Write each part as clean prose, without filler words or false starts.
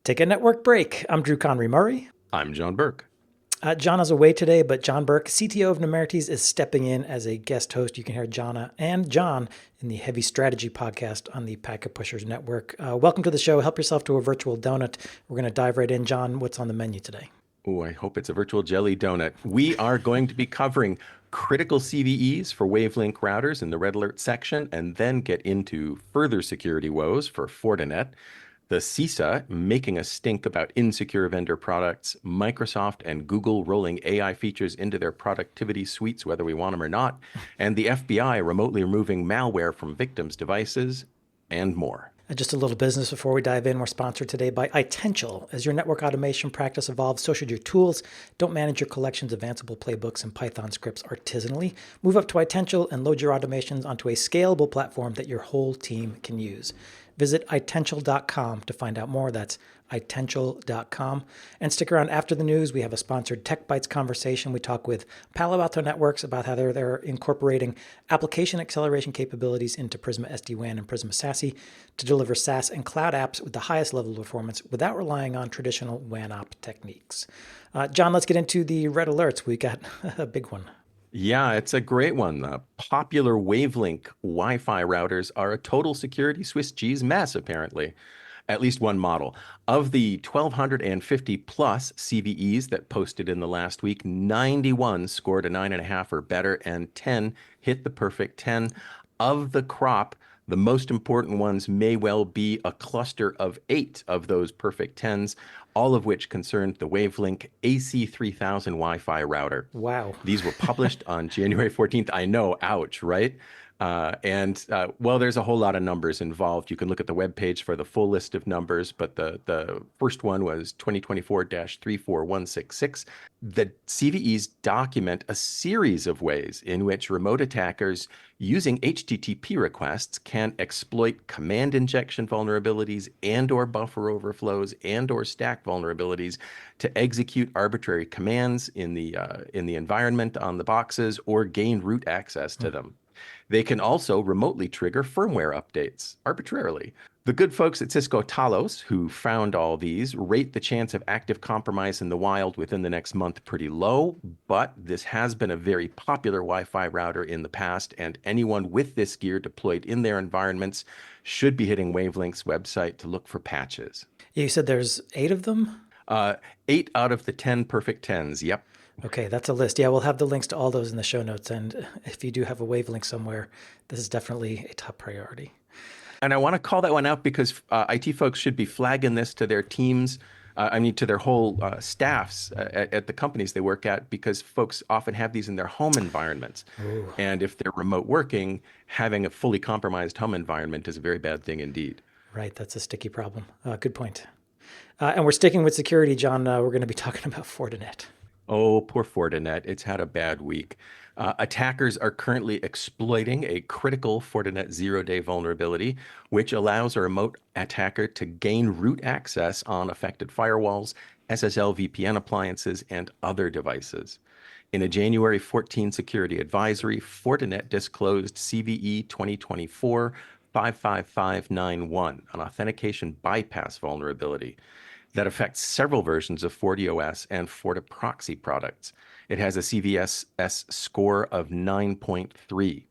Take a network break. I'm Drew Conry Murray. I'm John Burke. John is away today, but John Burke, CTO of Numerities, is stepping in as a guest host. You can hear Jonna and John in the Heavy Strategy podcast on the Packet Pushers Network. Welcome to the show. Help yourself to a virtual donut. We're going to dive right in. John, what's on the menu today? Oh, I hope it's a virtual jelly donut. We are going to be covering critical CVEs for wavelength routers in the red alert section, and then get into further security woes for Fortinet. The CISA making a stink about insecure vendor products, Microsoft and Google rolling AI features into their productivity suites, whether we want them or not, and the FBI remotely removing malware from victims' devices, and more. Just a little business before we dive in. We're sponsored today by Itential. As your network automation practice evolves, so should your tools. Don't manage your collections of Ansible playbooks and Python scripts artisanally. Move up to Itential and load your automations onto a scalable platform that your whole team can use. Visit itential.com to find out more. That's itential.com. And stick around after the news. We have a sponsored Tech Bytes conversation. We talk with Palo Alto Networks about how they're incorporating application acceleration capabilities into Prisma SD-WAN and Prisma SASE to deliver SaaS and cloud apps with the highest level of performance without relying on traditional WAN-op techniques. John, let's get into the red alerts. We got a big one. Yeah, it's a great one. Popular wavelength Wi-Fi routers are a total security Swiss cheese mess, apparently. At least one model. Of the 1,250 plus CVEs that posted in the last week, 91 scored a 9.5 or better, and 10 hit the perfect 10. Of the crop, the most important ones may well be a cluster of 8 of those perfect 10s, all of which concerned the wavelength AC3000 Wi-Fi router. Wow. These were published on January 14th. I know, ouch, right? Well, there's a whole lot of numbers involved. You can look at the webpage for the full list of numbers, but the first one was 2024-34166. The CVEs document a series of ways in which remote attackers using HTTP requests can exploit command injection vulnerabilities and or buffer overflows and or stack vulnerabilities to execute arbitrary commands in the environment on the boxes or gain root access to them. They can also remotely trigger firmware updates arbitrarily. The good folks at Cisco Talos, who found all these, rate the chance of active compromise in the wild within the next month pretty low, but this has been a very popular Wi-Fi router in the past, and anyone with this gear deployed in their environments should be hitting Wavelength's website to look for patches. Yeah, you said there's 8 of them? 8 out of the 10 perfect 10s, yep. Okay, that's a list. Yeah, we'll have the links to all those in the show notes. And if you do have a wavelength somewhere, this is definitely a top priority. And I want to call that one out because IT folks should be flagging this to their teams, to their whole staffs at the companies they work at, because folks often have these in their home environments. Ooh. And if they're remote working, having a fully compromised home environment is a very bad thing indeed. Right, that's a sticky problem. Good point. And we're sticking with security, John. We're going to be talking about Fortinet. Oh, poor Fortinet. It's had a bad week. Attackers are currently exploiting a critical Fortinet zero-day vulnerability, which allows a remote attacker to gain root access on affected firewalls, SSL VPN appliances, and other devices. In a January 14 security advisory, Fortinet disclosed CVE 2024-55591, an authentication bypass vulnerability that affects several versions of FortiOS and FortiProxy products. It has a CVSS score of 9.3.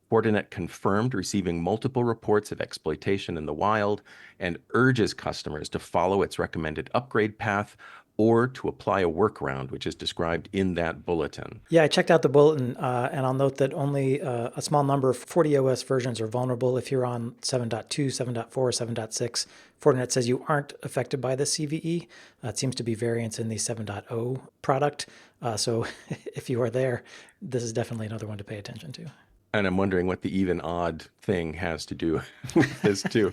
Fortinet confirmed receiving multiple reports of exploitation in the wild and urges customers to follow its recommended upgrade path or to apply a workaround, which is described in that bulletin. Yeah, I checked out the bulletin, and I'll note that only a small number of FortiOS versions are vulnerable. If you're on 7.2, 7.4, 7.6, Fortinet says you aren't affected by the CVE. It seems to be variants in the 7.0 product. So if you are there, this is definitely another one to pay attention to. And I'm wondering what the even odd thing has to do with this too.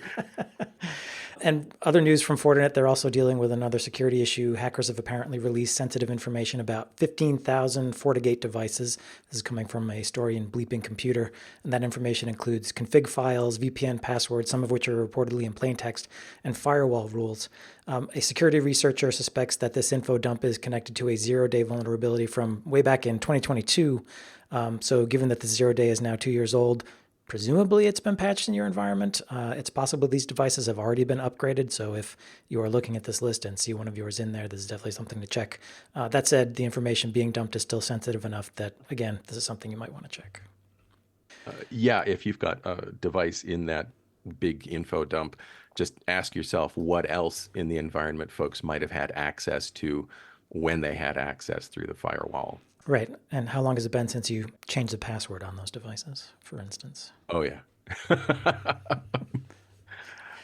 And other news from Fortinet, they're also dealing with another security issue. Hackers have apparently released sensitive information about 15,000 FortiGate devices. This is coming from a story in Bleeping Computer. And that information includes config files, VPN passwords, some of which are reportedly in plain text, and firewall rules. A security researcher suspects that this info dump is connected to a zero-day vulnerability from way back in 2022. So given that the zero-day is now 2 years old, Presumably it's been patched in your environment. It's possible these devices have already been upgraded. So if you are looking at this list and see one of yours in there, this is definitely something to check. That said, the information being dumped is still sensitive enough that, again, this is something you might want to check. Yeah, if you've got a device in that big info dump, just ask yourself what else in the environment folks might have had access to when they had access through the firewall. Right. And how long has it been since you changed the password on those devices, for instance? Oh, yeah.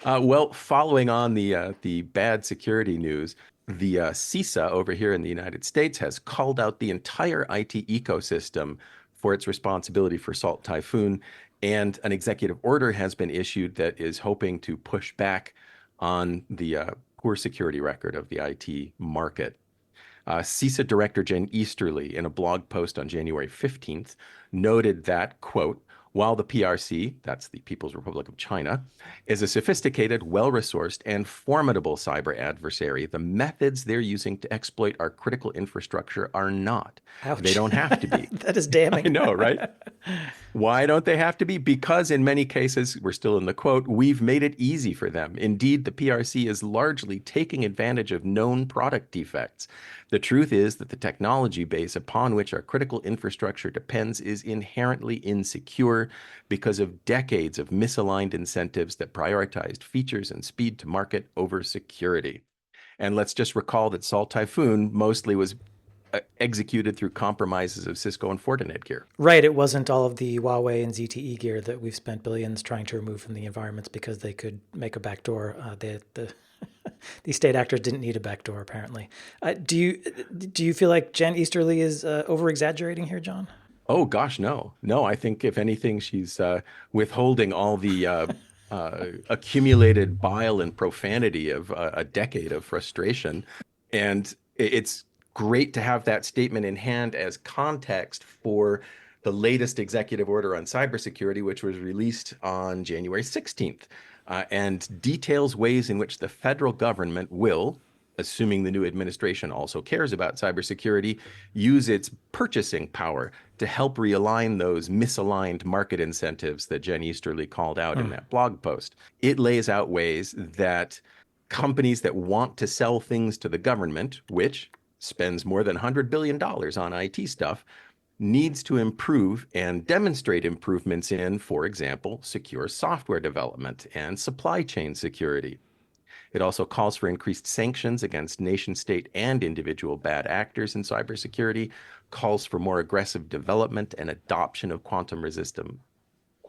Well, following on the bad security news, the CISA over here in the United States has called out the entire IT ecosystem for its responsibility for Salt Typhoon, and an executive order has been issued that is hoping to push back on the poor security record of the IT market. CISA Director Jen Easterly, in a blog post on January 15th, noted that, quote, while the PRC, that's the People's Republic of China, is a sophisticated, well-resourced, and formidable cyber adversary, the methods they're using to exploit our critical infrastructure are not. Ouch. They don't have to be. That is damning. I know, right? Why don't they have to be? Because in many cases, we're still in the quote, we've made it easy for them. Indeed, the PRC is largely taking advantage of known product defects. The truth is that the technology base upon which our critical infrastructure depends is inherently insecure because of decades of misaligned incentives that prioritized features and speed to market over security. And let's just recall that Salt Typhoon mostly was executed through compromises of Cisco and Fortinet gear. Right. It wasn't all of the Huawei and ZTE gear that we've spent billions trying to remove from the environments because they could make a backdoor. These state actors didn't need a backdoor, apparently. Do you feel like Jen Easterly is over-exaggerating here, John? Oh, gosh, no. No, I think if anything, she's withholding all the accumulated bile and profanity of a decade of frustration. And it's great to have that statement in hand as context for the latest executive order on cybersecurity, which was released on January 16th, and details ways in which the federal government will, assuming the new administration also cares about cybersecurity, use its purchasing power to help realign those misaligned market incentives that Jen Easterly called out in that blog post. It lays out ways that companies that want to sell things to the government, which spends more than $100 billion on IT stuff, needs to improve and demonstrate improvements in, for example, secure software development and supply chain security. It also calls for increased sanctions against nation state and individual bad actors in cybersecurity, calls for more aggressive development and adoption of quantum resistant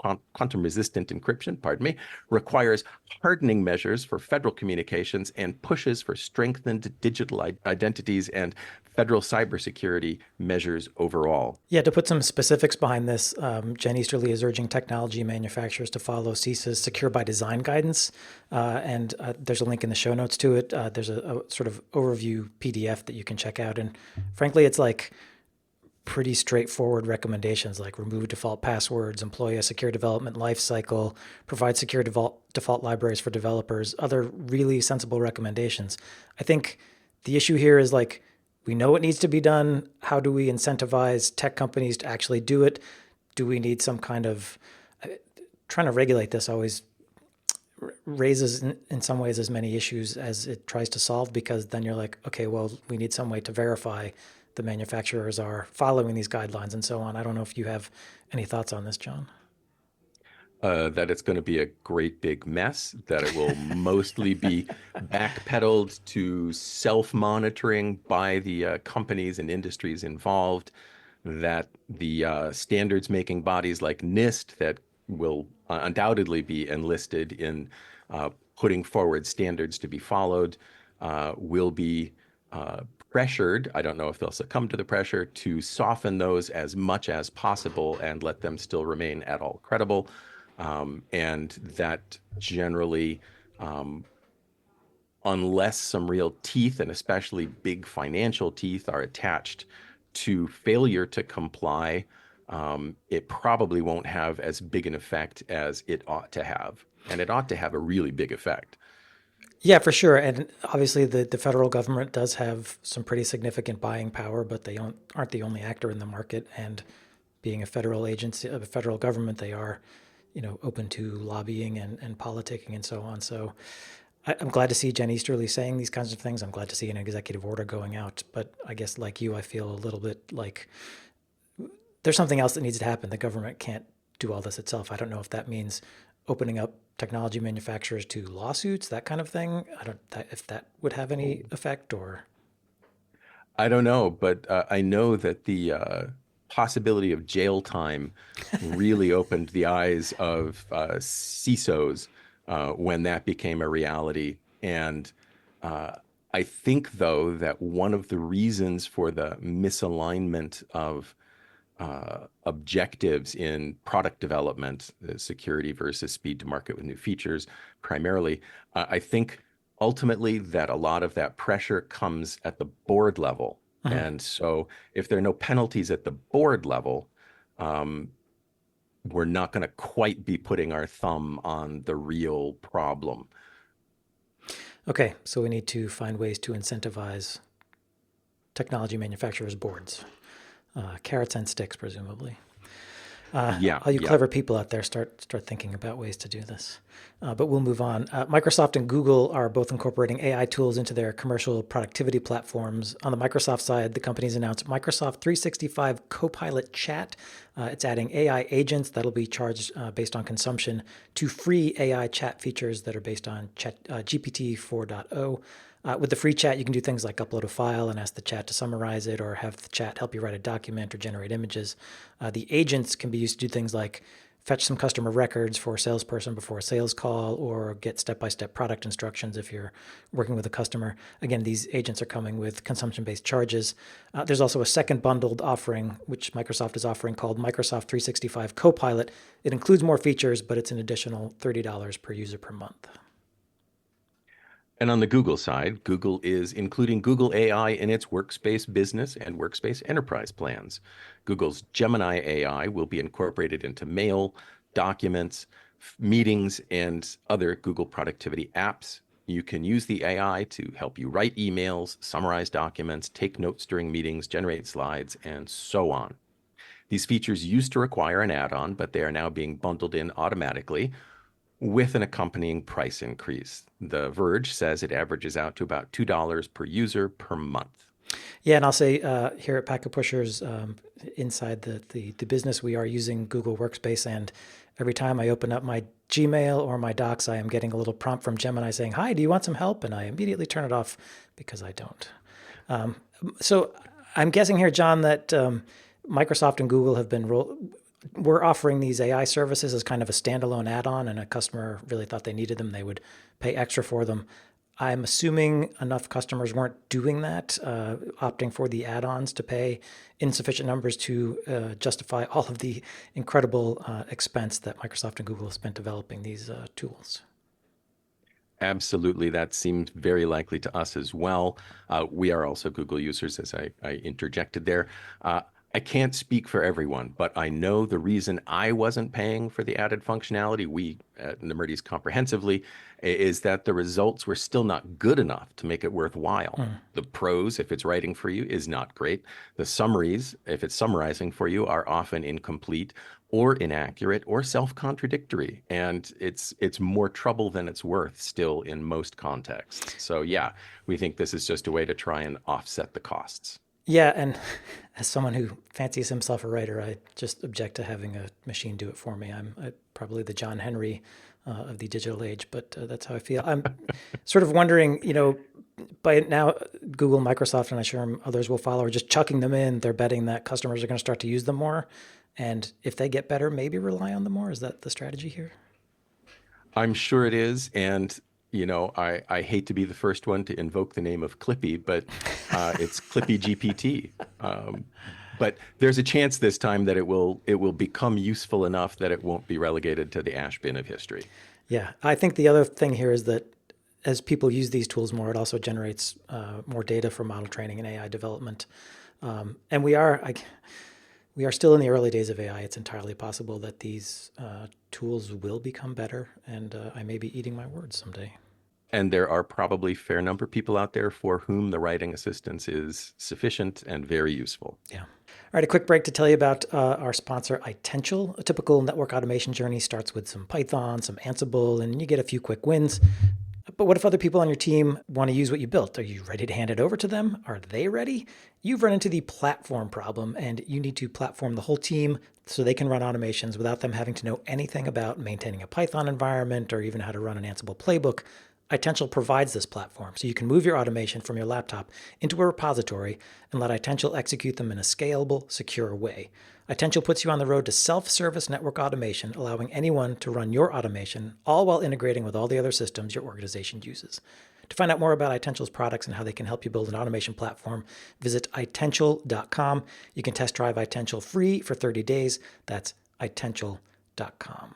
encryption, requires hardening measures for federal communications, and pushes for strengthened digital identities and federal cybersecurity measures overall. Yeah, to put some specifics behind this, Jen Easterly is urging technology manufacturers to follow CISA's Secure by Design guidance, and there's a link in the show notes to it. There's a sort of overview PDF that you can check out, and frankly, it's like pretty straightforward recommendations like remove default passwords, employ a secure development lifecycle, provide secure default libraries for developers, other really sensible recommendations. I think the issue here is like, we know it needs to be done. How do we incentivize tech companies to actually do it? Do we need some kind of, trying to regulate this always raises in some ways as many issues as it tries to solve, because then you're like, okay, well, we need some way to verify the manufacturers are following these guidelines and so on. I don't know if you have any thoughts on this, John. That it's going to be a great big mess, that it will mostly be backpedaled to self-monitoring by the companies and industries involved, that the standards-making bodies like NIST that will undoubtedly be enlisted in putting forward standards to be followed will be pressured, I don't know if they'll succumb to the pressure, to soften those as much as possible and let them still remain at all credible. And that generally, unless some real teeth, and especially big financial teeth, are attached to failure to comply, it probably won't have as big an effect as it ought to have. And it ought to have a really big effect. Yeah, for sure. And obviously the federal government does have some pretty significant buying power, but they aren't the only actor in the market. And being a federal agency, a federal government, they are open to lobbying and politicking and so on. So I'm glad to see Jen Easterly saying these kinds of things. I'm glad to see an executive order going out. But I guess like you, I feel a little bit like there's something else that needs to happen. The government can't do all this itself. I don't know if that means opening up technology manufacturers to lawsuits, that kind of thing. I don't if that would have any effect or. I don't know, but I know that the possibility of jail time really opened the eyes of CISOs when that became a reality. And uh, I think, though, that one of the reasons for the misalignment of objectives in product development, security versus speed to market with new features, primarily, I think ultimately that a lot of that pressure comes at the board level. Mhm. And so if there are no penalties at the board level, um, we're not going to quite be putting our thumb on the real problem. Okay, so we need to find ways to incentivize technology manufacturers' boards, carrots and sticks, presumably. Yeah, All you yeah. clever people out there, start thinking about ways to do this. But we'll move on. Microsoft and Google are both incorporating AI tools into their commercial productivity platforms. On the Microsoft side, the companies announced Microsoft 365 Copilot Chat. It's adding AI agents that'll be charged based on consumption to free AI chat features that are based on GPT 4.0. With the free chat, you can do things like upload a file and ask the chat to summarize it, or have the chat help you write a document or generate images. The agents can be used to do things like fetch some customer records for a salesperson before a sales call, or get step-by-step product instructions if you're working with a customer. Again, these agents are coming with consumption-based charges. There's also a second bundled offering, which Microsoft is offering, called Microsoft 365 Copilot. It includes more features, but it's an additional $30 per user per month. And on the Google side, Google is including Google AI in its Workspace Business and Workspace Enterprise plans. Google's Gemini AI will be incorporated into Mail, Documents, Meetings, and other Google productivity apps. You can use the AI to help you write emails, summarize documents, take notes during meetings, generate slides, and so on. These features used to require an add-on, but they are now being bundled in automatically with an accompanying price increase. The Verge says it averages out to about $2 per user per month. Yeah, and I'll say here at Packet Pushers, inside the business, we are using Google Workspace, and every time I open up my Gmail or my Docs, I am getting a little prompt from Gemini saying, "Hi, do you want some help?" And I immediately turn it off because I don't. Um, so I'm guessing here, John, that Microsoft and Google have been we're offering these AI services as kind of a standalone add-on, and a customer really thought they needed them, they would pay extra for them. I'm assuming enough customers weren't doing that, opting for the add-ons to pay insufficient numbers to justify all of the incredible expense that Microsoft and Google have spent developing these tools. Absolutely, that seems very likely to us as well. We are also Google users, as I interjected there. I can't speak for everyone, but I know the reason I wasn't paying for the added functionality, we at Nemertes comprehensively, is that the results were still not good enough to make it worthwhile. Mm. The prose, if it's writing for you, is not great. The summaries, if it's summarizing for you, are often incomplete or inaccurate or self-contradictory. And it's more trouble than it's worth still in most contexts. So yeah, we think this is just a way to try and offset the costs. Yeah, and as someone who fancies himself a writer, I just object to having a machine do it for me. I'm probably the John Henry of the digital age, but that's how I feel. I'm sort of wondering, by now, Google, Microsoft, and I'm sure others will follow, are just chucking them in. They're betting that customers are going to start to use them more. And if they get better, maybe rely on them more. Is that the strategy here? I'm sure it is. And, I hate to be the first one to invoke the name of Clippy, but it's Clippy GPT. But there's a chance this time that it will become useful enough that it won't be relegated to the ash bin of history. Yeah, I think the other thing here is that as people use these tools more, it also generates more data for model training and AI development. And we are still in the early days of AI. It's entirely possible that these tools will become better, and I may be eating my words someday. And there are probably a fair number of people out there for whom the writing assistance is sufficient and very useful. Yeah. All right, a quick break to tell you about our sponsor, iTential. A typical network automation journey starts with some Python, some Ansible, and you get a few quick wins. But what if other people on your team want to use what you built? Are you ready to hand it over to them? Are they ready? You've run into the platform problem, and you need to platform the whole team so they can run automations without them having to know anything about maintaining a Python environment or even how to run an Ansible playbook. iTential provides this platform, so you can move your automation from your laptop into a repository and let iTential execute them in a scalable, secure way. iTential puts you on the road to self-service network automation, allowing anyone to run your automation, all while integrating with all the other systems your organization uses. To find out more about iTential's products and how they can help you build an automation platform, visit iTential.com. You can test drive iTential free for 30 days. That's iTential.com.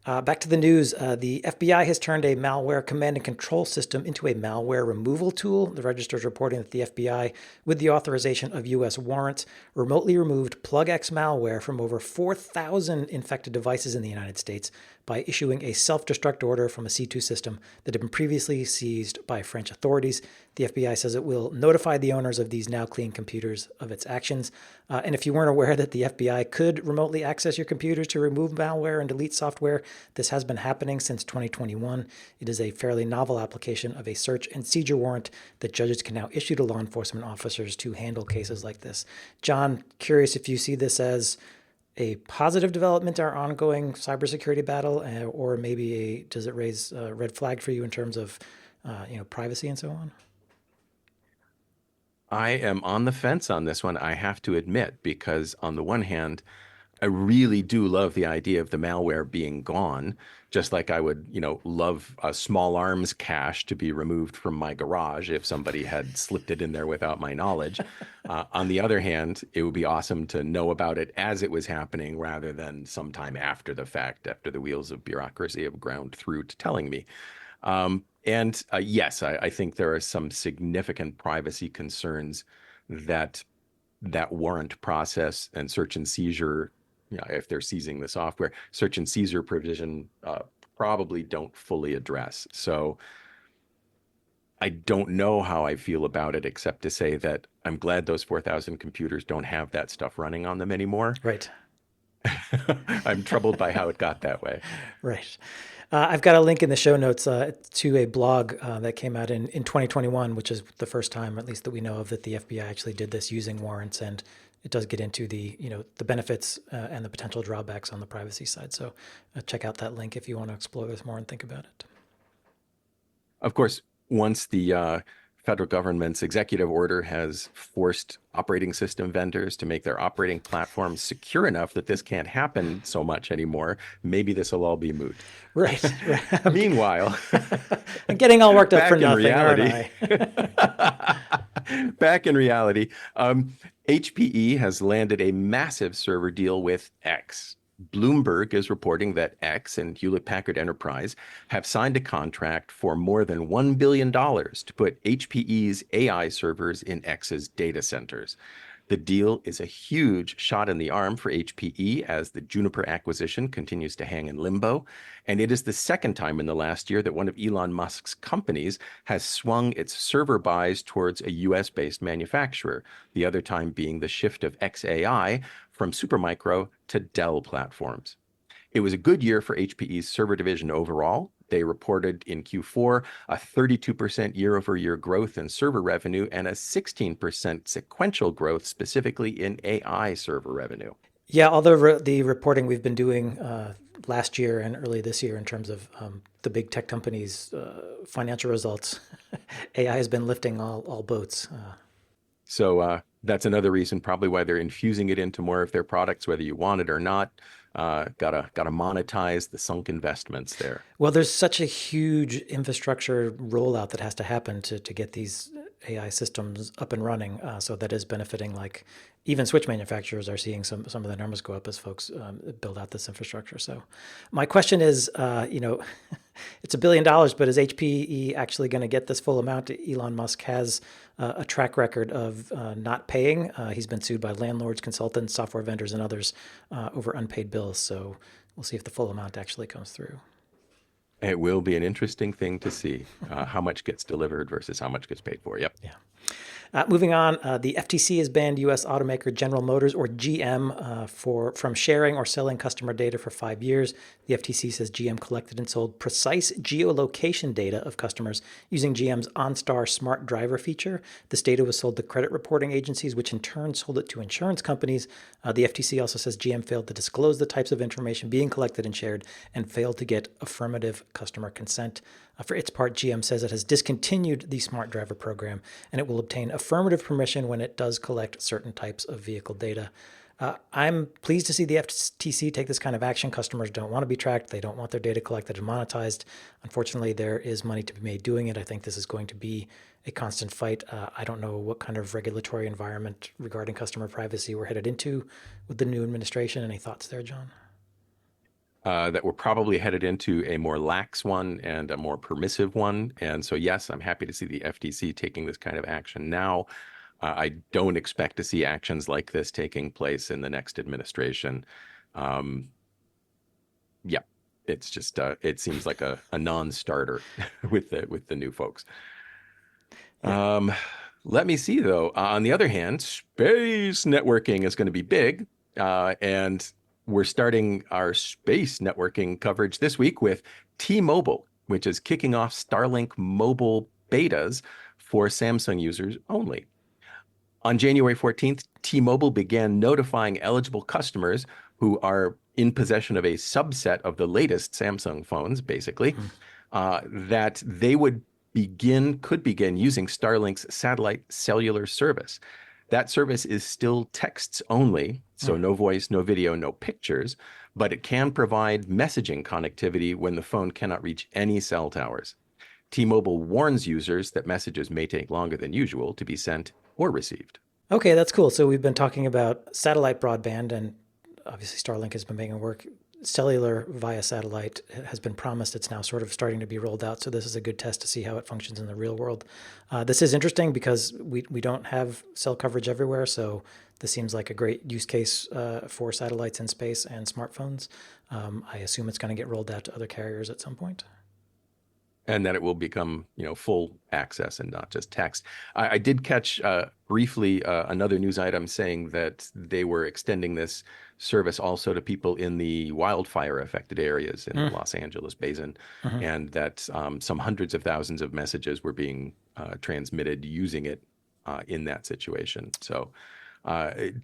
Back to the news. The FBI has turned a malware command and control system into a malware removal tool. The Register is reporting that the FBI, with the authorization of U.S. warrants, remotely removed PlugX malware from over 4,000 infected devices in the United States by issuing a self-destruct order from a C2 system that had been previously seized by French authorities. The FBI says it will notify the owners of these now clean computers of its actions. And if you weren't aware that the FBI could remotely access your computers to remove malware and delete software, this has been happening since 2021. It is a fairly novel application of a search and seizure warrant that judges can now issue to law enforcement officers to handle cases like this. John, curious if you see this as a positive development in our ongoing cybersecurity battle, or maybe does it raise a red flag for you in terms of privacy and so on? I am on the fence on this one, I have to admit, because on the one hand, I really do love the idea of the malware being gone, just like I would, love a small arms cache to be removed from my garage if somebody had slipped it in there without my knowledge. On the other hand, it would be awesome to know about it as it was happening rather than sometime after the fact, after the wheels of bureaucracy have ground through to telling me. Yes, I think there are some significant privacy concerns that warrant process and search and seizure, if they're seizing the software, search and seizure provision probably don't fully address. So I don't know how I feel about it, except to say that I'm glad those 4,000 computers don't have that stuff running on them anymore. Right. I'm troubled by how it got that way. Right. I've got a link in the show notes to a blog that came out in 2021, which is the first time, at least that we know of, that the FBI actually did this using warrants, and it does get into the benefits and the potential drawbacks on the privacy side. So check out that link if you want to explore this more and think about it. Of course, once the federal government's executive order has forced operating system vendors to make their operating platforms secure enough that this can't happen so much anymore, maybe this will all be moot. Right. Meanwhile, I'm getting all worked up for nothing, reality, aren't I? Back in reality, HPE has landed a massive server deal with X. Bloomberg is reporting that X and Hewlett-Packard Enterprise have signed a contract for more than $1 billion to put HPE's AI servers in X's data centers. The deal is a huge shot in the arm for HPE as the Juniper acquisition continues to hang in limbo. And it is the second time in the last year that one of Elon Musk's companies has swung its server buys towards a US-based manufacturer, the other time being the shift of xAI from Supermicro to Dell platforms. It was a good year for HPE's server division overall. They reported in Q4 a 32% year-over-year growth in server revenue and a 16% sequential growth specifically in AI server revenue. Yeah, all the reporting we've been doing last year and early this year in terms of the big tech companies' financial results, AI has been lifting all boats. So that's another reason probably why they're infusing it into more of their products, whether you want it or not. Gotta monetize the sunk investments there. Well, there's such a huge infrastructure rollout that has to happen to get these AI systems up and running. So that is benefiting, like even switch manufacturers are seeing some of the numbers go up as folks build out this infrastructure. So my question is, it's $1 billion, but is HPE actually going to get this full amount? Elon Musk has a track record of not paying. He's been sued by landlords, consultants, software vendors, and others over unpaid bills. So we'll see if the full amount actually comes through. It will be an interesting thing to see how much gets delivered versus how much gets paid for. Yep. Yeah. Moving on, the FTC has banned U.S. automaker General Motors, or GM, from sharing or selling customer data for 5 years. The FTC says GM collected and sold precise geolocation data of customers using GM's OnStar Smart Driver feature. This data was sold to credit reporting agencies, which in turn sold it to insurance companies. The FTC also says GM failed to disclose the types of information being collected and shared and failed to get affirmative customer consent. For its part, GM says it has discontinued the Smart Driver program and it will obtain affirmative permission when it does collect certain types of vehicle data. I'm pleased to see the FTC take this kind of action. Customers don't want to be tracked. They don't want their data collected and monetized. Unfortunately, there is money to be made doing it. I think this is going to be a constant fight. I don't know what kind of regulatory environment regarding customer privacy we're headed into with the new administration. Any thoughts there, John? That we're probably headed into a more lax one and a more permissive one. And so, yes, I'm happy to see the FTC taking this kind of action now. I don't expect to see actions like this taking place in the next administration. Yeah, it's just it seems like a non-starter with the new folks. Yeah. Let me see though. On the other hand, space networking is going to be big, and we're starting our space networking coverage this week with T-Mobile, which is kicking off Starlink mobile betas for Samsung users only. On January 14th, T-Mobile began notifying eligible customers who are in possession of a subset of the latest Samsung phones, basically, that they could begin using Starlink's satellite cellular service. That service is still texts only, so no voice, no video, no pictures, but it can provide messaging connectivity when the phone cannot reach any cell towers. T-Mobile warns users that messages may take longer than usual to be sent or received. Okay, that's cool. So we've been talking about satellite broadband, and obviously Starlink has been making work. Cellular via satellite has been promised. It's now sort of starting to be rolled out. So this is a good test to see how it functions in the real world. This is interesting because we don't have cell coverage everywhere. So this seems like a great use case for satellites in space and smartphones. I assume it's going to get rolled out to other carriers at some point. And that it will become, full access and not just text. I did catch briefly another news item saying that they were extending this service also to people in the wildfire affected areas in the Los Angeles basin, and that some hundreds of thousands of messages were being transmitted using it in that situation. So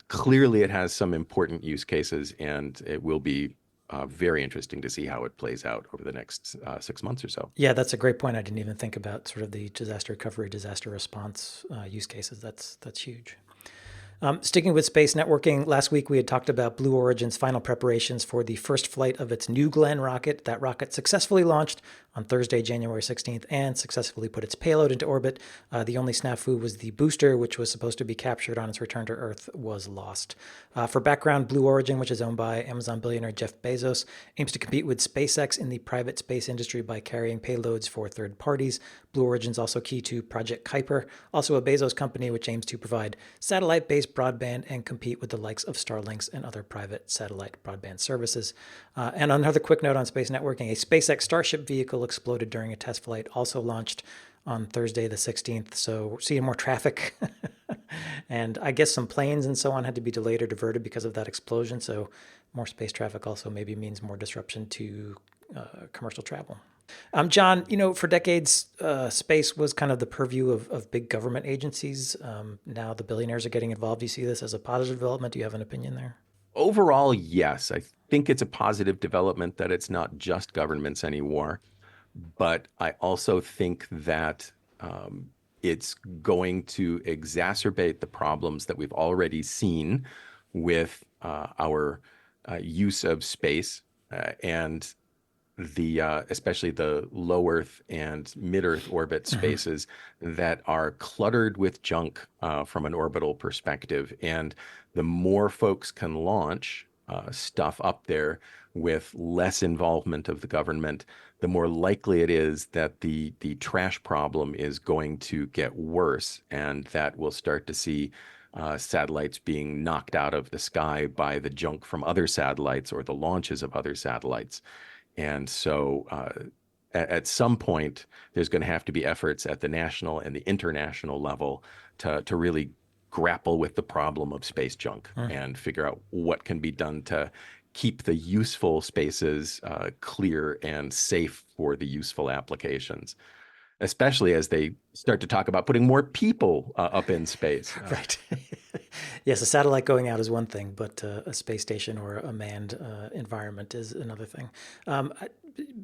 clearly it has some important use cases, and it will be very interesting to see how it plays out over the next 6 months or so. Yeah, that's a great point. I didn't even think about sort of the disaster recovery, disaster response use cases. That's huge. Sticking with space networking, last week we had talked about Blue Origin's final preparations for the first flight of its New Glenn rocket. That rocket successfully launched on Thursday, January 16th, and successfully put its payload into orbit. The only snafu was the booster, which was supposed to be captured on its return to Earth, was lost. For background, Blue Origin, which is owned by Amazon billionaire Jeff Bezos, aims to compete with SpaceX in the private space industry by carrying payloads for third parties. Blue Origin is also key to Project Kuiper, also a Bezos company which aims to provide satellite-based broadband and compete with the likes of Starlinks and other private satellite broadband services. And another quick note on space networking, a SpaceX Starship vehicle exploded during a test flight, also launched on Thursday the 16th. So we're seeing more traffic. And I guess some planes and so on had to be delayed or diverted because of that explosion. So more space traffic also maybe means more disruption to commercial travel. John, for decades, space was kind of the purview of big government agencies. Now the billionaires are getting involved. Do you see this as a positive development? Do you have an opinion there? Overall, yes. I think it's a positive development that it's not just governments anymore. But I also think that it's going to exacerbate the problems that we've already seen with our use of space and especially the low Earth and mid Earth orbit spaces that are cluttered with junk from an orbital perspective. And the more folks can launch stuff up there with less involvement of the government, the more likely it is that the trash problem is going to get worse, and that we'll start to see satellites being knocked out of the sky by the junk from other satellites or the launches of other satellites. And so at some point, there's going to have to be efforts at the national and the international level to really grapple with the problem of space junk and figure out what can be done to keep the useful spaces clear and safe for the useful applications, especially as they start to talk about putting more people up in space. Right. Yes, a satellite going out is one thing, but a space station or a manned environment is another thing.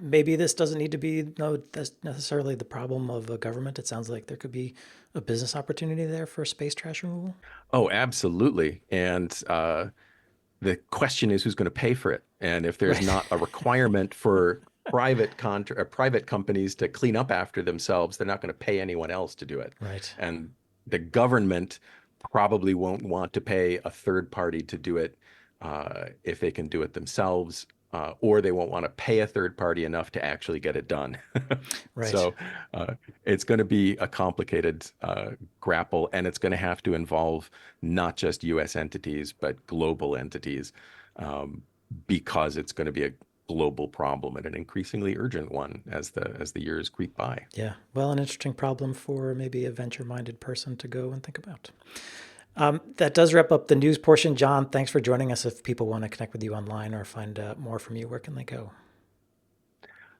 Maybe this doesn't need to be that's necessarily the problem of a government. It sounds like there could be a business opportunity there for space trash removal. Oh, absolutely. And the question is who's going to pay for it. And if there's Right. not a requirement for private companies to clean up after themselves, they're not going to pay anyone else to do it. Right. And the government probably won't want to pay a third party to do it if they can do it themselves, or they won't want to pay a third party enough to actually get it done. Right. So it's going to be a complicated grapple, and it's going to have to involve not just U.S. entities, but global entities, because it's going to be a global problem and an increasingly urgent one as the years creep by. Yeah. Well, an interesting problem for maybe a venture-minded person to go and think about. That does wrap up the news portion. John, thanks for joining us. If people want to connect with you online or find more from you, where can they go?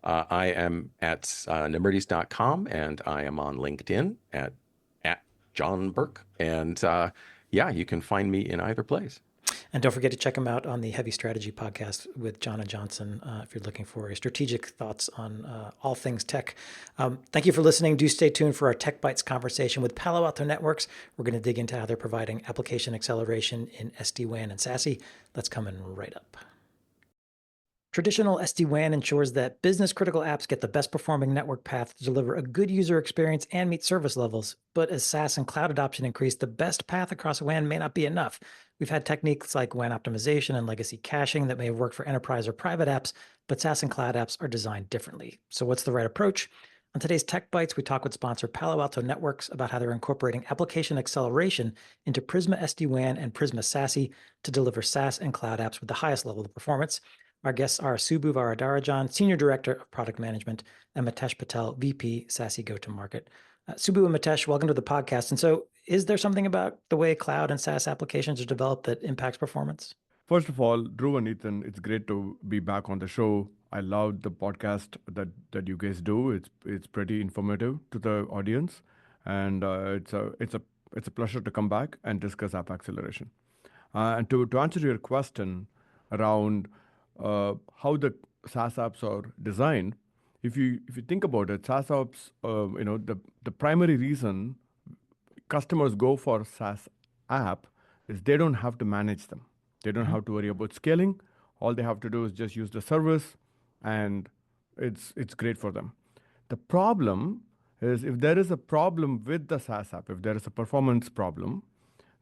I am at Nemerdes.com, and I am on LinkedIn at John Burke. And yeah, you can find me in either place. And don't forget to check him out on the Heavy Strategy podcast with John and Johnson if you're looking for strategic thoughts on all things tech. Thank you for listening. Do stay tuned for our Tech Bytes conversation with Palo Alto Networks. We're going to dig into how they're providing application acceleration in SD-WAN and SASE. That's coming right up. Traditional SD-WAN ensures that business-critical apps get the best performing network path to deliver a good user experience and meet service levels. But as SaaS and cloud adoption increase, the best path across WAN may not be enough. We've had techniques like WAN optimization and legacy caching that may have worked for enterprise or private apps, but SaaS and cloud apps are designed differently. So what's the right approach? On today's Tech Bytes, we talk with sponsor Palo Alto Networks about how they're incorporating application acceleration into Prisma SD-WAN and Prisma SASE to deliver SaaS and cloud apps with the highest level of performance. Our guests are Subbu Varadarajan, Senior Director of Product Management, and Mitesh Patel, VP, SASE Go-to-Market. Subbu and Mitesh, welcome to the podcast. And so is there something about the way cloud and SaaS applications are developed that impacts performance? First of all, Drew and Ethan, it's great to be back on the show. I love the podcast that you guys do. It's pretty informative to the audience, and it's a pleasure to come back and discuss app acceleration. And to answer your question around how the SaaS apps are designed, if you think about it, SaaS apps, the primary reason customers go for SaaS app is they don't have to manage them. They don't have to worry about scaling. All they have to do is just use the service, and it's great for them. The problem is if there is a problem with the SaaS app, if there is a performance problem,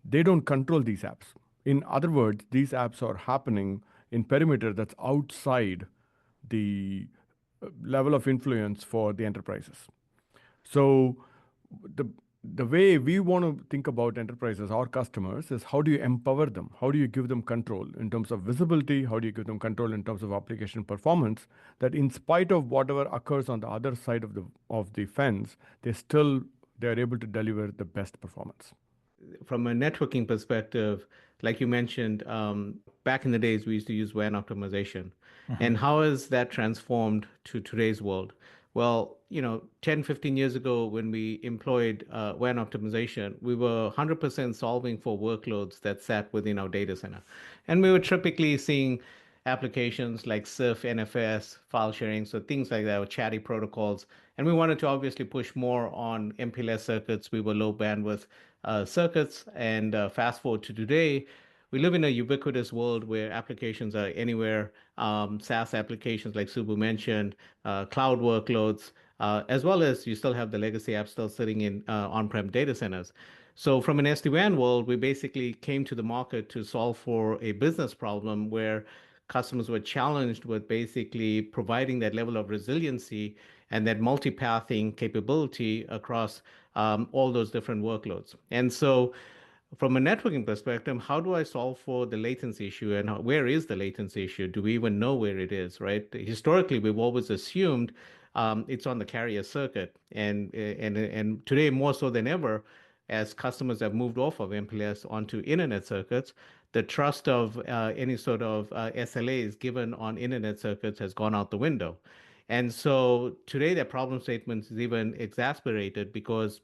they don't control these apps. In other words, these apps are happening in perimeter that's outside the level of influence for the enterprises. So the way we want to think about enterprises, our customers, is how do you empower them? How do you give them control in terms of visibility? How do you give them control in terms of application performance? That in spite of whatever occurs on the other side of the fence, they're able to deliver the best performance. From a networking perspective, like you mentioned, back in the days, we used to use WAN optimization. And how has that transformed to today's world? Well, 10, 15 years ago, when we employed WAN optimization, we were 100% solving for workloads that sat within our data center. And we were typically seeing applications like CIF, NFS, file sharing, so things like that, or chatty protocols. And we wanted to obviously push more on MPLS circuits. We were low bandwidth circuits. And fast forward to today, we live in a ubiquitous world where applications are anywhere, SaaS applications like Subbu mentioned, cloud workloads, as well as you still have the legacy apps still sitting in on-prem data centers. So from an SD-WAN world, we basically came to the market to solve for a business problem where customers were challenged with basically providing that level of resiliency and that multipathing capability across all those different workloads. And so from a networking perspective, how do I solve for the latency issue, and where is the latency issue? Do we even know where it is, right? Historically, we've always assumed it's on the carrier circuit. And today, more so than ever, as customers have moved off of MPLS onto internet circuits, the trust of any sort of SLAs given on internet circuits has gone out the window. And so today, that problem statement is even exasperated because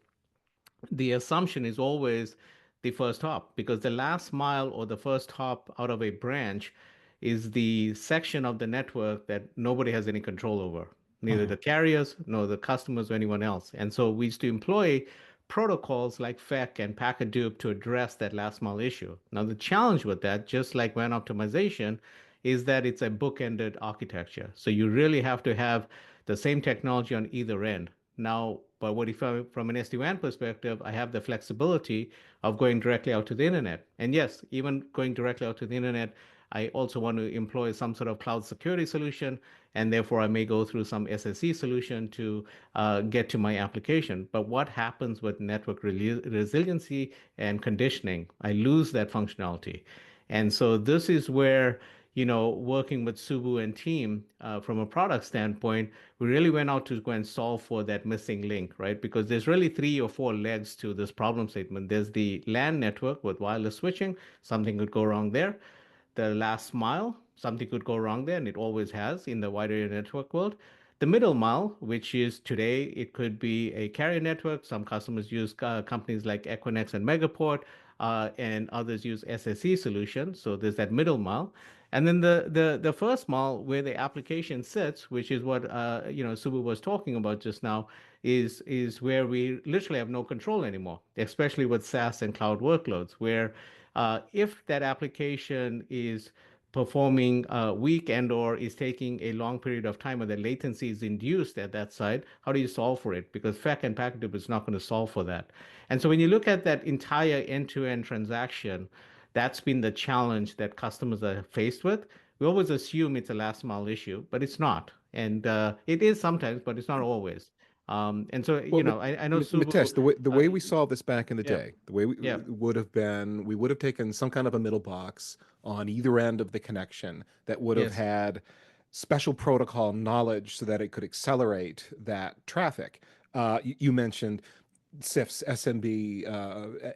the assumption is always the first hop, because the last mile or the first hop out of a branch is the section of the network that nobody has any control over, neither the carriers nor the customers or anyone else. And so we used to employ protocols like FEC and packet dupe to address that last mile issue. Now, the challenge with that, just like WAN optimization, is that it's a bookended architecture. So you really have to have the same technology on either end. Now, but what if from an SD-WAN perspective, I have the flexibility of going directly out to the internet. And yes, even going directly out to the internet, I also want to employ some sort of cloud security solution, and therefore I may go through some SSE solution to get to my application. But what happens with network resiliency and conditioning? I lose that functionality. And so this is where, working with Subbu and team from a product standpoint, we really went out to go and solve for that missing link, right? Because there's really 3 or 4 legs to this problem statement. There's the LAN network with wireless switching, something could go wrong there. The last mile, something could go wrong there, and it always has in the wider area network world. The middle mile, which is today, it could be a carrier network. Some customers use companies like Equinix and Megaport, and others use SSE solutions. So there's that middle mile. And then the first mile where the application sits, which is what Subbu was talking about just now, is where we literally have no control anymore, especially with SaaS and cloud workloads, where if that application is performing weak and/or is taking a long period of time, or the latency is induced at that side, how do you solve for it? Because FEC and packet is not going to solve for that. And so when you look at that entire end-to-end transaction, that's been the challenge that customers are faced with. We always assume it's a last mile issue, but it's not. And it is sometimes, but it's not always. And so, Well, I know Subbu. Mitesh, the way we solved this back in the Yeah. day, the way we Yeah. would have been, we would have taken some kind of a middle box on either end of the connection that would have Yes. had special protocol knowledge so that it could accelerate that traffic. You mentioned CIFS, SMB,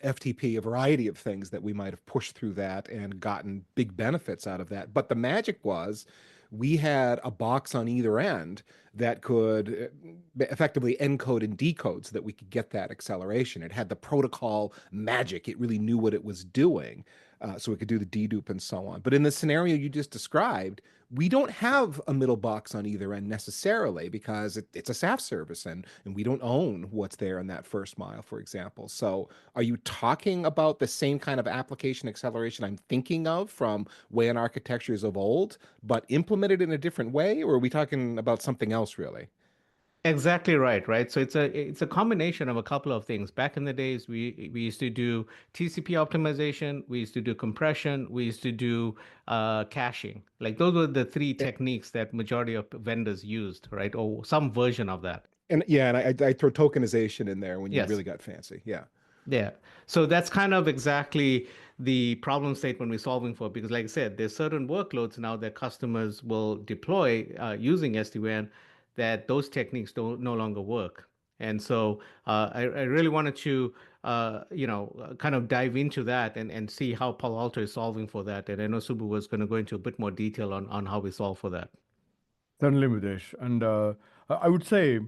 FTP, a variety of things that we might have pushed through that and gotten big benefits out of that. But the magic was we had a box on either end that could effectively encode and decode so that we could get that acceleration. It had the protocol magic. It really knew what it was doing. So it could do the dedupe and so on. But in the scenario you just described, we don't have a middle box on either end necessarily because it's a SaaS service and we don't own what's there in that first mile, for example. So are you talking about the same kind of application acceleration I'm thinking of from WAN architectures of old, but implemented in a different way? Or are we talking about something else really? Exactly right, right? So it's a combination of a couple of things. Back in the days, we used to do TCP optimization, we used to do compression, we used to do caching. Like those were the 3 techniques that majority of vendors used, right? Or some version of that. And yeah, and I throw tokenization in there when you Yes. really got fancy. Yeah. Yeah. So that's kind of exactly the problem statement we're solving for, because like I said, there's certain workloads now that customers will deploy using SD-WAN that those techniques don't no longer work. And so I really wanted to, kind of dive into that and see how Palo Alto is solving for that. And I know Subbu was going to go into a bit more detail on how we solve for that. Certainly, Mitesh. And I would say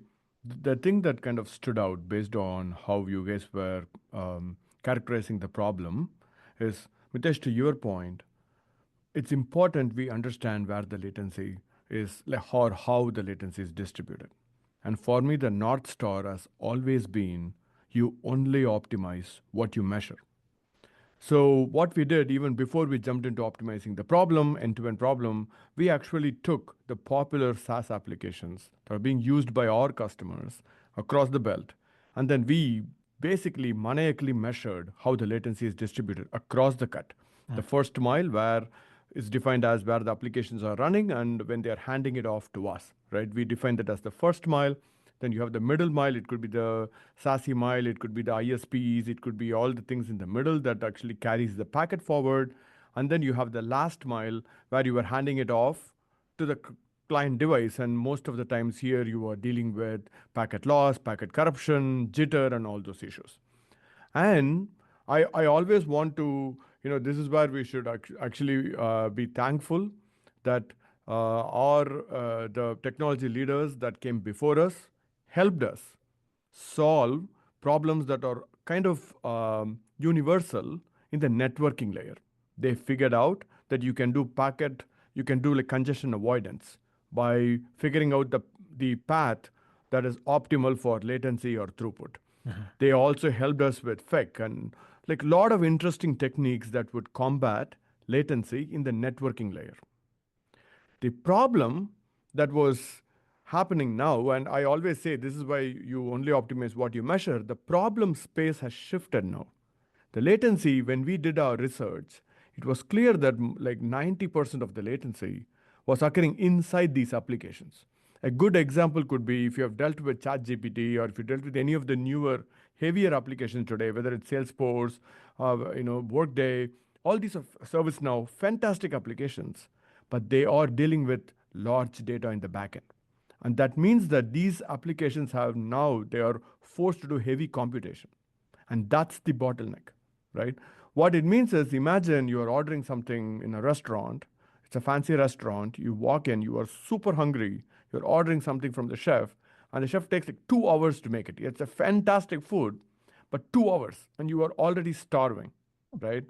the thing that kind of stood out based on how you guys were characterizing the problem is, Mitesh, to your point, it's important we understand where the latency is, like, or how the latency is distributed. And for me, the North Star has always been you only optimize what you measure. So what we did, even before we jumped into optimizing the problem, end-to-end problem, we actually took the popular SaaS applications that are being used by our customers across the belt, and then we basically maniacally measured how the latency is distributed across the cut. The first mile, where is defined as where the applications are running and when they are handing it off to us, right? We define that as the first mile. Then you have the middle mile. It could be the SASE mile. It could be the ISPs. It could be all the things in the middle that actually carries the packet forward. And then you have the last mile where you are handing it off to client device, and most of the times here you are dealing with packet loss, packet corruption, jitter, and all those issues. And I always want to, this is where we should actually be thankful that the technology leaders that came before us helped us solve problems that are kind of universal in the networking layer. They figured out that you can do like congestion avoidance by figuring out the path that is optimal for latency or throughput. They also helped us with FEC and like a lot of interesting techniques that would combat latency in the networking layer. The problem that was happening now, and I always say this is why you only optimize what you measure, the problem space has shifted now. The latency, when we did our research, it was clear that like 90% of the latency was occurring inside these applications. A good example could be if you have dealt with ChatGPT or if you dealt with any of the newer, heavier applications today, whether it's Salesforce, Workday, all these are ServiceNow, fantastic applications, but they are dealing with large data in the backend. And that means that these applications they are forced to do heavy computation. And that's the bottleneck, right? What it means is, imagine you are ordering something in a restaurant. It's a fancy restaurant. You walk in, you are super hungry. You're ordering something from the chef, and the chef takes like 2 hours to make it. It's a fantastic food, but 2 hours, and you are already starving, right?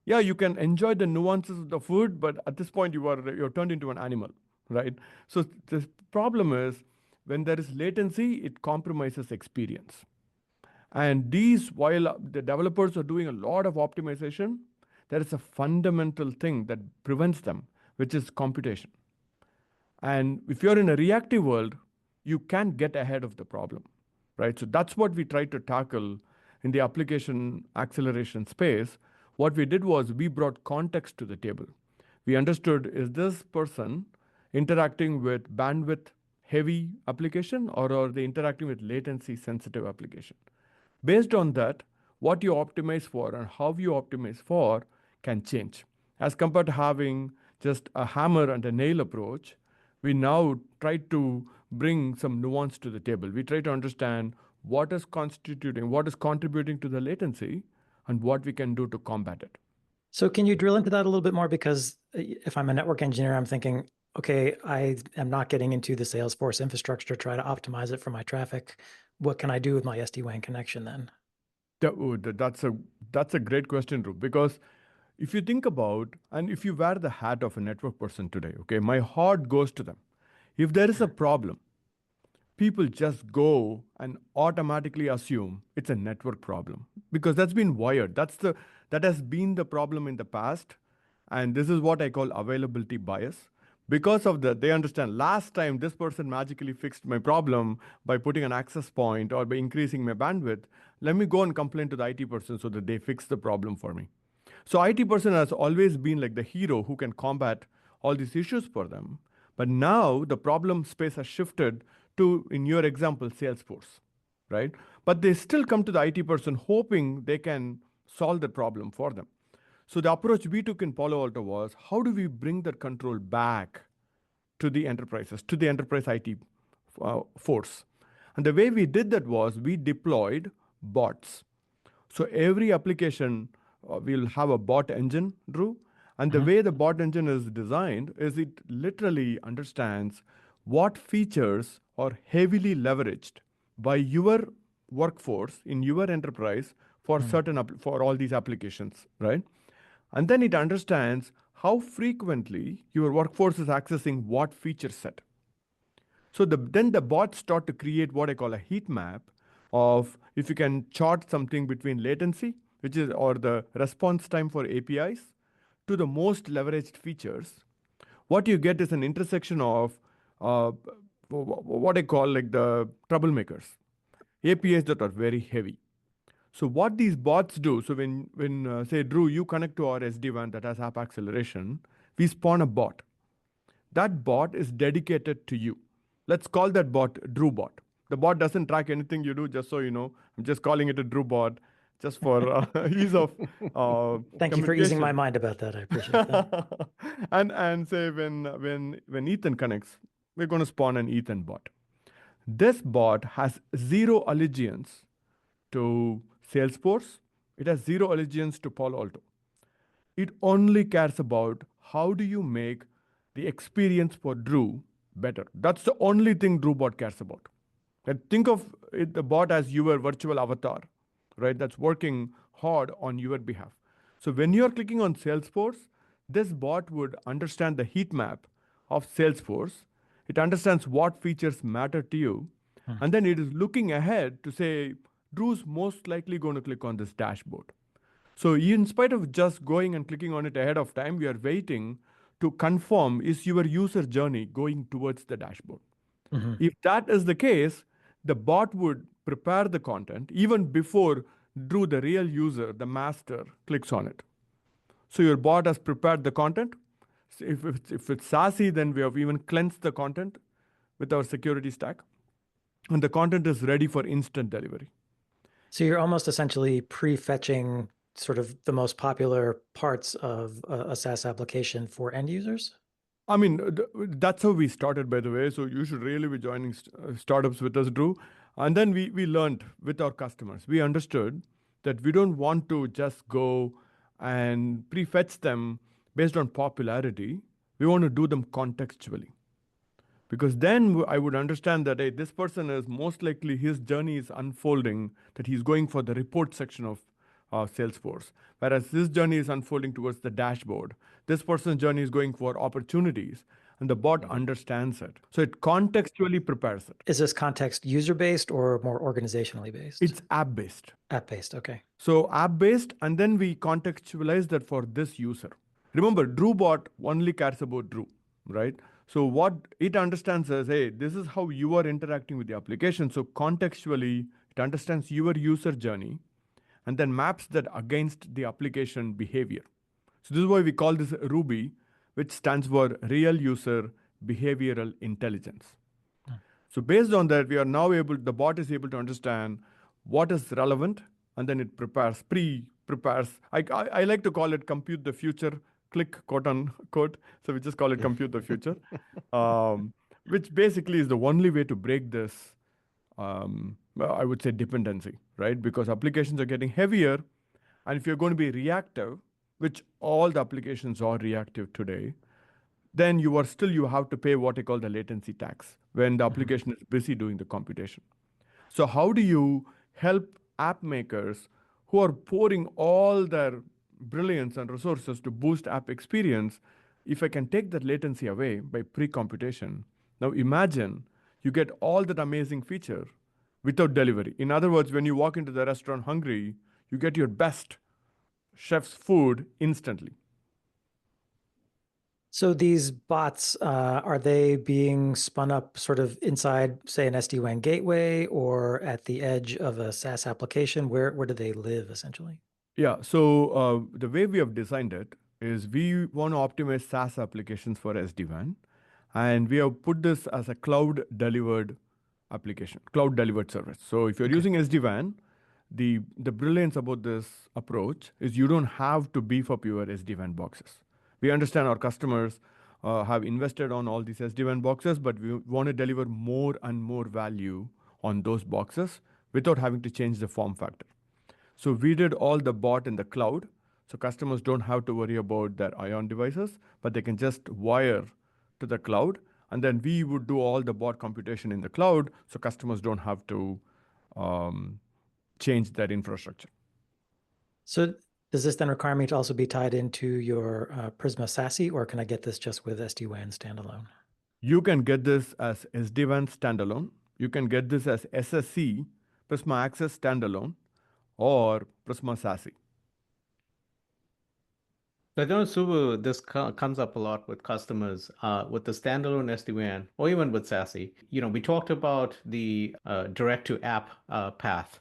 Yeah, you can enjoy the nuances of the food, but at this point you're turned into an animal, right? So the problem is when there is latency, it compromises experience. And while the developers are doing a lot of optimization, there is a fundamental thing that prevents them, which is computation. And if you're in a reactive world, you can't get ahead of the problem, right? So that's what we tried to tackle in the application acceleration space. What we did was we brought context to the table. We understood, is this person interacting with bandwidth heavy application, or are they interacting with latency sensitive application? Based on that, what you optimize for and how you optimize for can change. As compared to having just a hammer and a nail approach, we now try to bring some nuance to the table. We try to understand what is contributing to the latency and what we can do to combat it. So can you drill into that a little bit more? Because if I'm a network engineer, I'm thinking, okay, I am not getting into the Salesforce infrastructure to try to optimize it for my traffic. What can I do with my SD-WAN connection then? That's a great question, Ru, because if you think about, and if you wear the hat of a network person today, okay, my heart goes to them. If there is a problem, people just go and automatically assume it's a network problem because that's been wired. That has been the problem in the past. And this is what I call availability bias. Because of that, they understand last time this person magically fixed my problem by putting an access point or by increasing my bandwidth. Let me go and complain to the IT person so that they fix the problem for me. So IT person has always been like the hero who can combat all these issues for them. But now the problem space has shifted to, in your example, Salesforce, right? But they still come to the IT person hoping they can solve the problem for them. So the approach we took in Palo Alto was, how do we bring that control back to the enterprises, to the enterprise IT force? And the way we did that was we deployed bots. So every application will have a bot engine, Drew. And the way the bot engine is designed is it literally understands what features are heavily leveraged by your workforce in your enterprise for for all these applications, right? And then it understands how frequently your workforce is accessing what feature set. So then the bots start to create what I call a heat map of if you can chart something between latency, or the response time for APIs, to the most leveraged features. What you get is an intersection of what I call like the troublemakers, APIs that are very heavy. So what these bots do, so when say, Drew, you connect to our SD-WAN that has app acceleration, we spawn a bot. That bot is dedicated to you. Let's call that bot Drew bot. The bot doesn't track anything you do, just so you know. I'm just calling it a Drew bot, just for ease of Thank you for easing my mind about that. I appreciate that. and say when Ethan connects, we're going to spawn an Ethan bot. This bot has zero allegiance to Salesforce. It has zero allegiance to Palo Alto. It only cares about how do you make the experience for Drew better. That's the only thing Drew bot cares about. And think of it, the bot as your virtual avatar, right? That's working hard on your behalf. So when you're clicking on Salesforce, this bot would understand the heat map of Salesforce. It understands what features matter to you. And then it is looking ahead to say, Drew's most likely going to click on this dashboard. So in spite of just going and clicking on it ahead of time, we are waiting to confirm is your user journey going towards the dashboard. If that is the case, the bot would prepare the content even before Drew, the real user, the master, clicks on it. So your bot has prepared the content. So if it's SASE, then we have even cleansed the content with our security stack. And the content is ready for instant delivery. So you're almost essentially prefetching sort of the most popular parts of a SaaS application for end users? I mean, that's how we started, by the way. So you should really be joining startups with us, Drew. And then we learned with our customers. We understood that we don't want to just go and prefetch them based on popularity. We want to do them contextually. Because then I would understand that, hey, this person is most likely his journey is unfolding, that he's going for the report section of Salesforce. Whereas this journey is unfolding towards the dashboard. This person's journey is going for opportunities, and the bot understands it. So it contextually prepares it. Is this context user-based or more organizationally based? It's app-based. App-based, okay. So app-based, and then we contextualize that for this user. Remember, Drew bot only cares about Drew, right? So what it understands is, hey, this is how you are interacting with the application. So contextually, it understands your user journey and then maps that against the application behavior. So this is why we call this Ruby, which stands for Real User Behavioral Intelligence. So based on that, we are now the bot is able to understand what is relevant, and then it pre-prepares. I like to call it compute the future, click quote unquote. So we just call it compute the future, which basically is the only way to break this, I would say, dependency, right? Because applications are getting heavier. And if you're going to be reactive, which all the applications are reactive today, then you have to pay what I call the latency tax when the application is busy doing the computation. So how do you help app makers who are pouring all their brilliance and resources to boost app experience? If I can take that latency away by pre-computation, now imagine you get all that amazing feature without delivery. In other words, when you walk into the restaurant hungry, you get your best chef's food instantly. So these bots, are they being spun up sort of inside, say, an SD-WAN gateway or at the edge of a SaaS application? Where do they live, essentially? Yeah, so the way we have designed it is we want to optimize SaaS applications for SD-WAN. And we have put this as a cloud-delivered application, cloud-delivered service. So if you're using SD-WAN, the brilliance about this approach is you don't have to beef up your SD-WAN boxes. We understand our customers have invested on all these SD-WAN boxes, but we want to deliver more and more value on those boxes without having to change the form factor. So we did all the bot in the cloud, so customers don't have to worry about their ION devices, but they can just wire to the cloud, and then we would do all the bot computation in the cloud, so customers don't have to change their infrastructure. So does this then require me to also be tied into your Prisma SASE, or can I get this just with SD-WAN standalone? You can get this as SD-WAN standalone. You can get this as SSC, Prisma Access standalone, or Prisma SASE. So I know, Subbu, this comes up a lot with customers with the standalone SD-WAN or even with SASE. We talked about the direct-to-app path.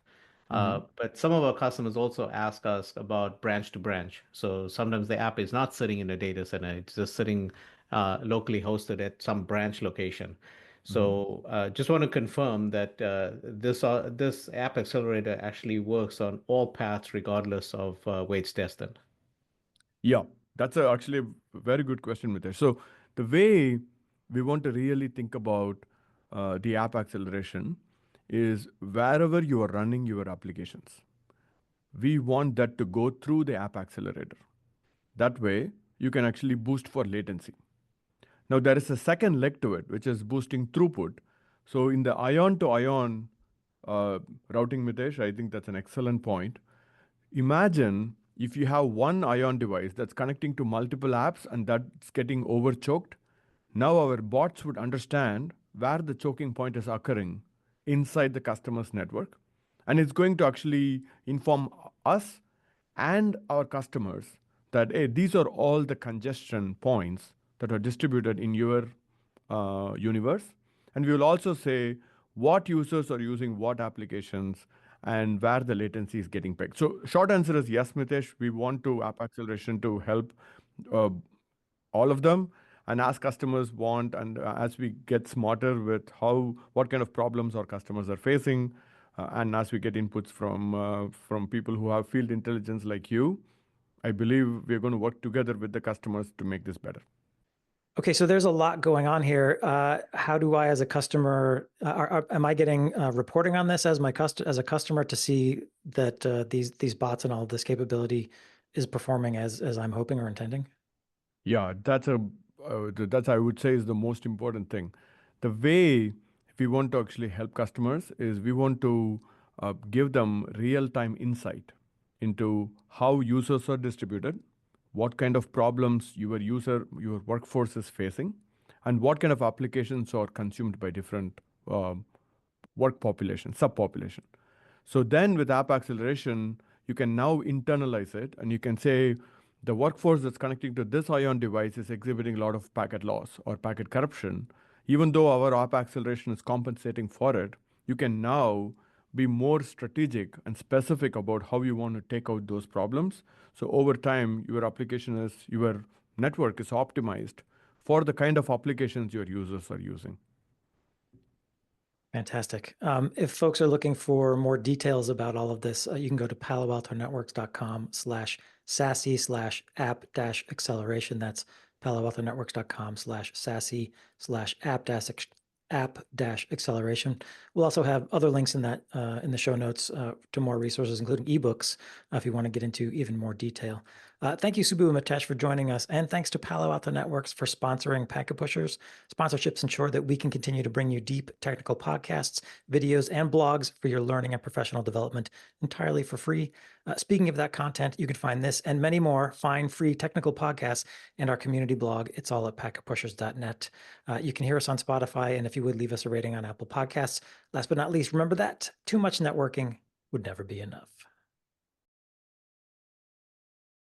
But some of our customers also ask us about branch to branch. So sometimes the app is not sitting in a data center, it's just sitting locally hosted at some branch location. So just want to confirm that this app accelerator actually works on all paths regardless of where it's destined. Yeah, that's actually a very good question, Mitesh. So the way we want to really think about the app acceleration is wherever you are running your applications. We want that to go through the app accelerator. That way, you can actually boost for latency. Now, there is a second leg to it, which is boosting throughput. So in the ion to ion routing, Mitesh, I think that's an excellent point. Imagine if you have one ion device that's connecting to multiple apps and that's getting overchoked. Now our bots would understand where the choking point is occurring inside the customer's network. And it's going to actually inform us and our customers that, hey, these are all the congestion points that are distributed in your universe. And we will also say what users are using what applications and where the latency is getting pegged. So short answer is yes, Mitesh, we want to app acceleration to help all of them. And as customers want, and as we get smarter with what kind of problems our customers are facing, and as we get inputs from people who have field intelligence like you, I believe we're going to work together with the customers to make this better. Okay, so there's a lot going on here. How do I, as a customer, am I getting reporting on this as a customer to see that these bots and all of this capability is performing as I'm hoping or intending? Yeah, that's I would say is the most important thing. The way we want to actually help customers is we want to give them real-time insight into how users are distributed, what kind of problems your workforce is facing, and what kind of applications are consumed by different work population, subpopulation. So then with app acceleration, you can now internalize it and you can say the workforce that's connecting to this ION device is exhibiting a lot of packet loss or packet corruption. Even though our app acceleration is compensating for it, you can now be more strategic and specific about how you want to take out those problems. So over time, your network is optimized for the kind of applications your users are using. Fantastic. If folks are looking for more details about all of this, you can go to paloaltonetworks.com/SASE/app-acceleration. That's paloaltonetworks.com/SASE/app-acceleration. We'll also have other links in the show notes to more resources, including ebooks, if you want to get into even more detail. Thank you, Subbu and Mitesh, for joining us, and thanks to Palo Alto Networks for sponsoring Packet Pushers. Sponsorships ensure that we can continue to bring you deep technical podcasts, videos, and blogs for your learning and professional development entirely for free. Speaking of that content, you can find this and many more fine free technical podcasts in our community blog. It's all at packetpushers.net. You can hear us on Spotify, and if you would leave us a rating on Apple Podcasts. Last but not least, remember that too much networking would never be enough.